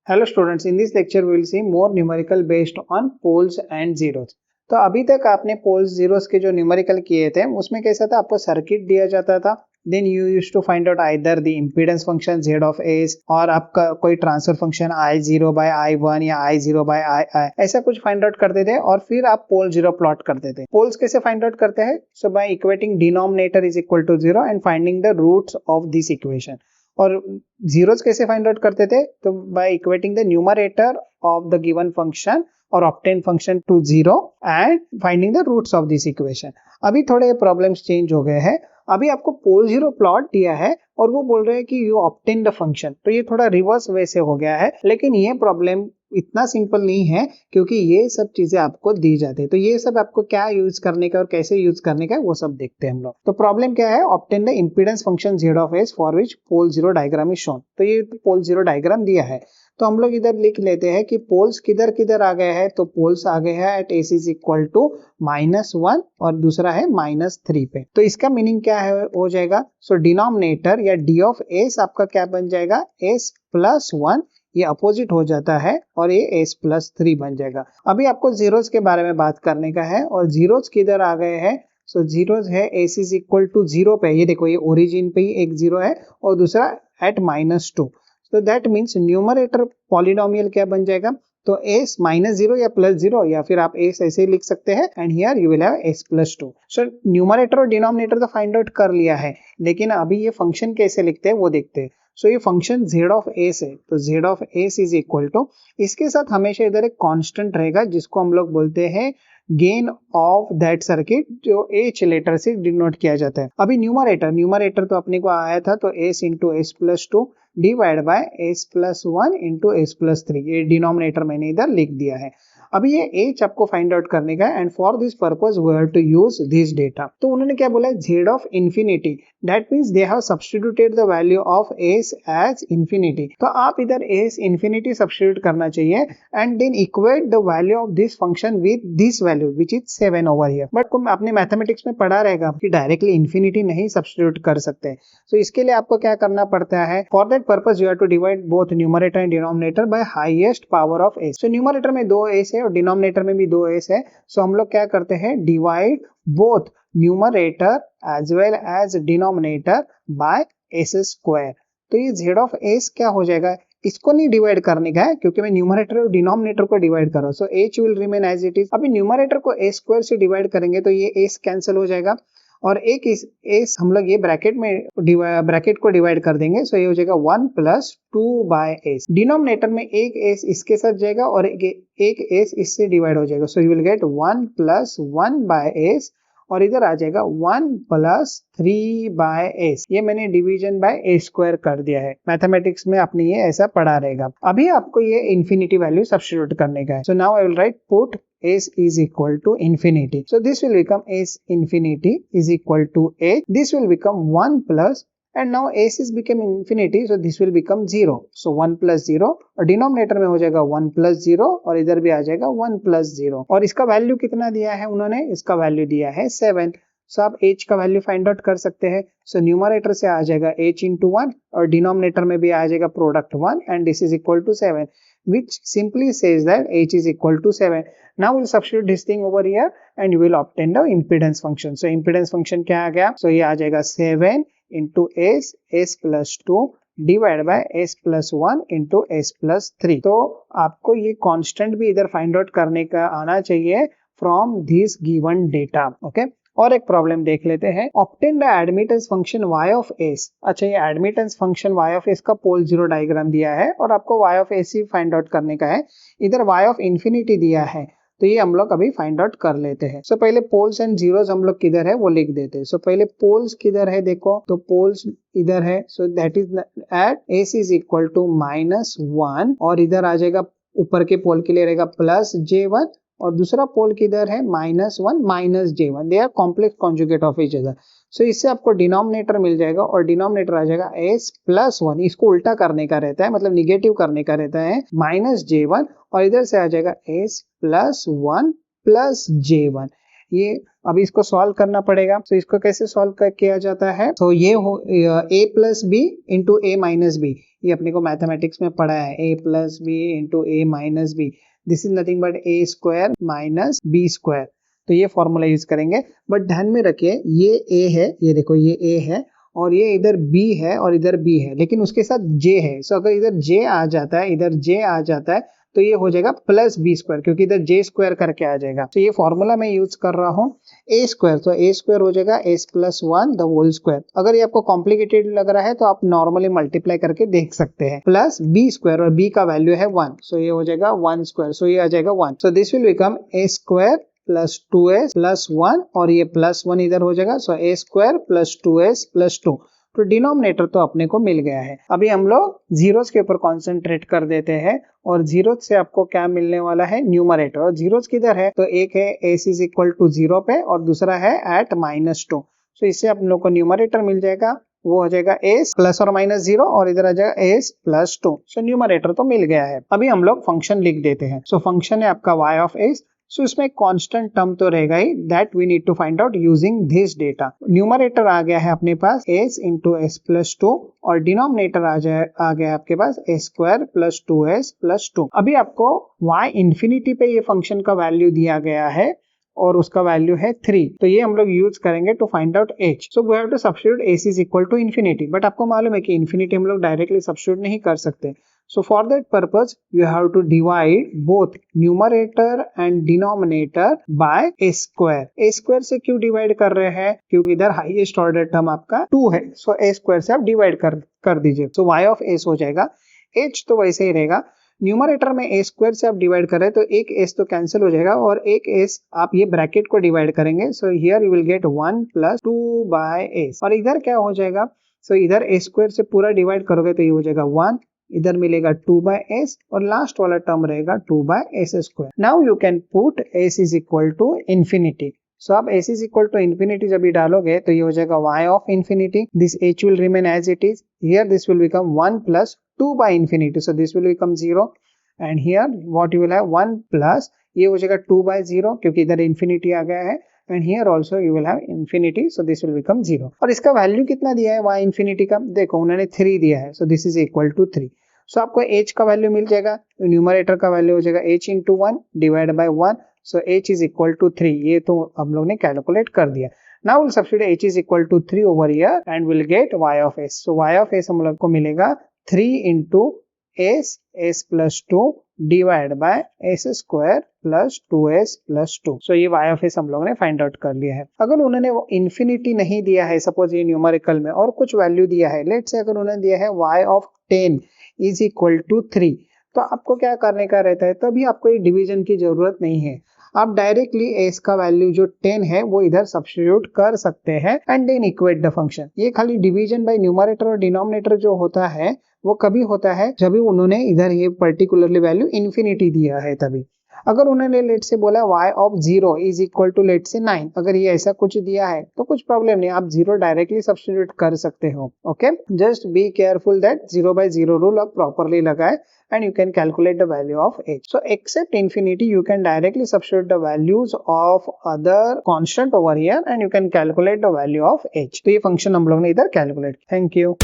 Hello students, in this lecture we will see more numerical based on poles and zeros. तो अभी तक आपने poles zeros के जो न्यूमेरिकल किए थे उसमें कैसा था, आपको सर्किट दिया जाता था, then you use to find out either the impedance function z of s और आपका कोई transfer function i0 bye i1 या i0 बाय i ऐसा कुछ फाइंड आउट करते थे और फिर आप पोल जीरो प्लॉट करते थे। पोल्स कैसे फाइंड आउट करते हैं? So by equating denominator is equal to 0 and finding the roots of this equation. और जीरोस कैसे फाइंड आउट करते थे? तो by equating the numerator of the given function और obtain function to 0 and finding the roots of this equation. अभी थोड़े problems change हो गए हैं। अभी आपको पोल जीरो प्लॉट दिया है और वो बोल रहे हैं कि यू ऑब्टेन द फंक्शन, तो ये थोड़ा रिवर्स वे से हो गया है, लेकिन ये प्रॉब्लम इतना सिंपल नहीं है क्योंकि ये सब चीजें आपको दी जाती है। तो ये सब आपको क्या यूज करने का और कैसे यूज करने का वो सब देखते हैं हम लोग। तो प्रॉब्लम क्या है? Obtain the impedance function z of s for which pole zero diagram is shown. तो ये पोल जीरो डायग्राम दिया है, तो हम लोग इधर लिख लेते हैं कि पोल्स किधर किधर आ गए हैं। तो पोल्स आ गए हैं at s is equal to -1 और दूसरा है -3 पे। तो इसका मीनिंग क्या है हो जाएगा? सो डिनोमिनेटर या d ऑफ s आपका क्या बन जाएगा? s प्लस 1, ये अपोजिट हो जाता है और ये s प्लस 3 बन जाएगा। अभी आपको जीरोस के बारे में बात करने का है और जीरोस किधर आ गए हैं? सो जीरोस है s इज इक्वल टू 0 पे। ये देखो, ये ओरिजिन पे ही एक जीरो है और दूसरा एट -2। तो दैट मीन्स न्यूमरेटर पॉलिनोमियल क्या बन जाएगा? तो s -0 या +0 या फिर आप s ऐसे ही लिख सकते हैं and here you will have s plus 2। So numerator और डिनोमिनेटर तो फाइंड आउट कर लिया है, लेकिन अभी ये फंक्शन कैसे लिखते हैं वो देखते हैं। सो ये फंक्शन z ऑफ s है, तो z of s is equal to, इसके साथ हमेशा इधर एक कांस्टेंट रहेगा जिसको हम लोग बोलते हैं गेन ऑफ दैट सर्किट, जो h लेटर से डिनोट किया जाता है। अभी न्यूमरेटर तो अपने को आया था, तो s into s plus 2 divide by s plus 1 into s plus 3, ये डिनोमिनेटर मैंने इधर लिख दिया है। अभी ये h आपको फाइंड आउट करने का है and for this purpose we have to use this data. तो उन्होंने क्या बोला है? z of infinity, that means they have substituted the value of s as infinity. तो आप इधर s इंफिनिटी सब्स्टिट्यूट करना चाहिए and then equate the value of this function with this value which is 7 over here. But को आपने mathematics में पढ़ा रहेगा कि डायरेक्टली इंफिनिटी नहीं सब्स्टिट्यूट कर सकते। सो इसके लिए आपको क्या करना पड़ता है? For that purpose you have to divide both numerator and denominator by highest power of s। So numerator में 2s है और डिनोमिनेटर में भी 2s है। सो हम लोग क्या करते हैं? Divide both numerator as well as denominator by s square. तो ये z ऑफ s क्या हो जाएगा? इसको नहीं डिवाइड करने का है क्योंकि मैं न्यूमरेटर और डिनोमिनेटर को डिवाइड कर रहा हूं। So h will remain as it is. अभी न्यूमरेटर को a स्क्वायर से डिवाइड करेंगे तो ये s कैंसिल हो जाएगा और एक इस s हम लोग ये ब्रैकेट को डिवाइड कर देंगे। सो ये हो जाएगा 1 प्लस 2 बाय s। डिनोमिनेटर में एक s इसके साथ जाएगा और एक s इससे डिवाइड हो जाएगा। So you will get 1 plus 1 by s और इधर आ जाएगा 1 प्लस 3 बाय s। ये मैंने डिवीजन बाय a स्क्वायर कर दिया है। मैथमेटिक्स में आपने ये ऐसा पढ़ा रहेगा। अभी आपको ये इंफिनिटी वैल्यू सब्स्टिट्यूट करने का है। So now I will write put s is equal to infinity. So this will become s infinity is equal to h. This will become 1 plus, and now s is become infinity, so this will become 0. So 1 plus 0 और denominator में हो जाएगा 1 plus 0 और इधर भी आ जाएगा 1 plus 0। और इसका वैल्यू कितना दिया है उन्होंने? इसका वैल्यू दिया है 7। सो आप h का वैल्यू फाइंड आउट कर सकते हैं। सो न्यूमरेटर से आ जाएगा h into 1 और डिनोमिनेटर में भी आ जाएगा product 1 and this is equal to 7, which simply says that h is equal to 7. Now we'll substitute this thing over here and you will obtain the impedance function. So impedance function क्या आ गया? So ये आ जाएगा 7 into s plus 2 divide by s plus 1 into s plus 3। तो आपको ये constant भी इधर find out करने का आना चाहिए from this given data. Okay, और एक प्रॉब्लम देख लेते हैं। Obtain the admittance function y of s। अच्छा, ये admittance function y of s का पोल जीरो डायग्राम दिया है और आपको y of s he find out करने का है। इधर y ऑफ इंफिनिटी दिया है, तो ये हम लोग अभी फाइंड आउट कर लेते हैं। सो पहले पोल्स एंड जीरोस हम लोग किधर है वो लिख देते हैं। सो पहले पोल्स किधर है देखो, तो पोल्स इधर है। So that is at s is equal to -1 और इधर आ जाएगा ऊपर के पोल के लिए रहेगा प्लस j1 और दूसरा पोल किधर है? -1 minus j1। They are complex conjugate of each other. So इससे आपको डिनोमिनेटर मिल जाएगा और डिनोमिनेटर आ जाएगा s प्लस 1। इसको उल्टा करने का रहता है, मतलब निगेटिव करने का रहता है, -j1 और इधर से आ जाएगा s प्लस 1 प्लस j1। ये अभी इसको सॉल्व करना पड़ेगा। तो इसको कैसे सॉल्व किया जाता है? तो ये हो a plus B into a minus B, ये अपने को मैथमेटिक्स में पढ़ा है, a plus B into A minus B, this is nothing but A square minus B square. तो ये फॉर्मूला यूज करेंगे, बट ध्यान में रखिए ये a है, ये देखो ये a है और ये इधर b है और इधर b है, लेकिन उसके साथ j है। सो अगर इधर j आ जाता है, इधर j आ जाता है तो ये हो जाएगा प्लस बी स्क्वायर, क्योंकि इधर j स्क्वायर करके आ जाएगा। तो ये फॉर्मूला मैं यूज कर रहा हूँ a स्क्वायर, तो a स्क्वायर हो जाएगा s plus one the whole square. अगर ये आपको कॉम्प्लिकेटेड लग रहा है तो आप नॉर्मली मल्टीप्लाई करके देख सकते हैं, प्लस b स्क्वायर और b का वैल्यू है 1, सो ये हो जाएगा 1 स्क्वायर, सो ये आ जाएगा 1। सो this will become a square plus 2s plus 1 और ये प्लस 1 इधर हो जाएगा, सो a square plus 2s plus 2। तो डिनोमिनेटर तो अपने को मिल गया है। अभी हम लोग जीरोस के ऊपर कॉन्सेंट्रेट कर देते हैं और जीरो से आपको क्या मिलने वाला है, न्यूमरेटर। और जीरोस किधर है, तो एक है s इज इक्वल टू 0 पे और दूसरा है एट -2। सो इससे आप लोग को न्यूमरेटर मिल जाएगा, वो हो जाएगा s प्लस और माइनस 0 और इधर आ जाएगा s प्लस 2। सो न्यूमरेटर तो मिल गया है। अभी हम लोग फंक्शन लिख देते हैं। सो फंक्शन है आपका y ऑफ s। सो इसमें कांस्टेंट टर्म तो रहेगा ही, that we need to find out using this data. Numerator आ गया है अपने पास s इंटू एस प्लस 2 और डिनोमिनेटर आ गया आपके पास s square plus 2s plus 2। अभी आपको y इंफिनिटी पे ये फंक्शन का वैल्यू दिया गया है और उसका वैल्यू है 3, तो ये हम लोग यूज करेंगे to find out h। So we have to substitute s is equal to infinity, but आपको मालूम है कि इन्फिनिटी हम लोग डायरेक्टली सब्स्टिट्यूट नहीं कर सकते। So for that purpose, you have to divide both numerator and denominator by a square. A square से क्यों डिवाइड कर रहे हैं, क्योंकि इधर हाईएस्ट ऑर्डर टर्म आपका 2 है। So a square से आप डिवाइड कर दीजिए। So y of s हो जाएगा, h तो वैसे ही रहेगा। न्यूमरेटर में a स्क्वायर से आप डिवाइड कर रहे हैं तो एक s तो कैंसिल हो जाएगा और एक s आप ये ब्रैकेट को डिवाइड करेंगे। So here you will get 1 plus 2 by s। और इधर क्या हो जाएगा, सो इधर a स्क्वायर से पूरा डिवाइड करोगे तो ये हो जाएगा 1, इधर मिलेगा 2 बाय एस और लास्ट वाला टर्म रहेगा 2 by s square. Now you can put s is equal to infinity. So आप s is equal to infinity जब भी डालोगे तो ये हो जाएगा y of infinity, this h will remain as it is, here this will become 1 plus 2 by infinity, so this will become 0 and here what you will have 1 plus ये हो जाएगा 2 बाय 0 क्योंकि इधर इन्फिनिटी आ गया है and here also you will have infinity, so this will become 0। और इसका value कितना दिया है y इंफिनिटी का, देखो उन्होंने 3 दिया है, so this is equal to 3। सो आपको h का वैल्यू मिल जाएगा, न्यूमरेटर का वैल्यू हो जाएगा h into 1 divide by 1, so h is equal to 3। ये तो हम लोग ने कैलकुलेट कर दिया। Now will substitute h is equal to 3 over here and will get y of s। So y of s हम लोग को मिलेगा 3 into s plus 2 divide by s square plus 2s plus 2। So ये y of s हम लोगों ने find out कर लिया है। अगर उन्होंने वो इन्फिनिटी नहीं दिया है, सपोज ये न्यूमेरिकल में और कुछ वैल्यू दिया है, लेट्स से अगर उन्होंने दिया है y of 10 is equal to 3, तो आपको क्या करने का रहता है, तभी आपको ये डिवीजन की जरूरत नहीं है। आप डायरेक्टली s का वैल्यू जो 10 है वो इधर सब्स्टिट्यूट कर सकते हैं and then equate the function. ये खाली डिवीजन बाय न्यूमरेटर और डिनोमिनेटर जो होता है वो कभी होता है जब भी उन्होंने इधर ये पर्टिकुलरली वैल्यू इन्फिनिटी दिया है तभी। अगर उन्होंने लेट से बोला y of 0 is equal to let's say 9, अगर ये ऐसा कुछ दिया है तो कुछ प्रॉब्लम नहीं, आप 0 डायरेक्टली सब्स्टिट्यूट कर सकते हो। Okay, just be careful that 0 by 0 rule आप प्रॉपरली लगाए and you can calculate the value of h. So except infinity you can directly substitute the values of other constant over here and you can calculate the value of h. तो ये function हम लोग ने इधर calculate. Thank you.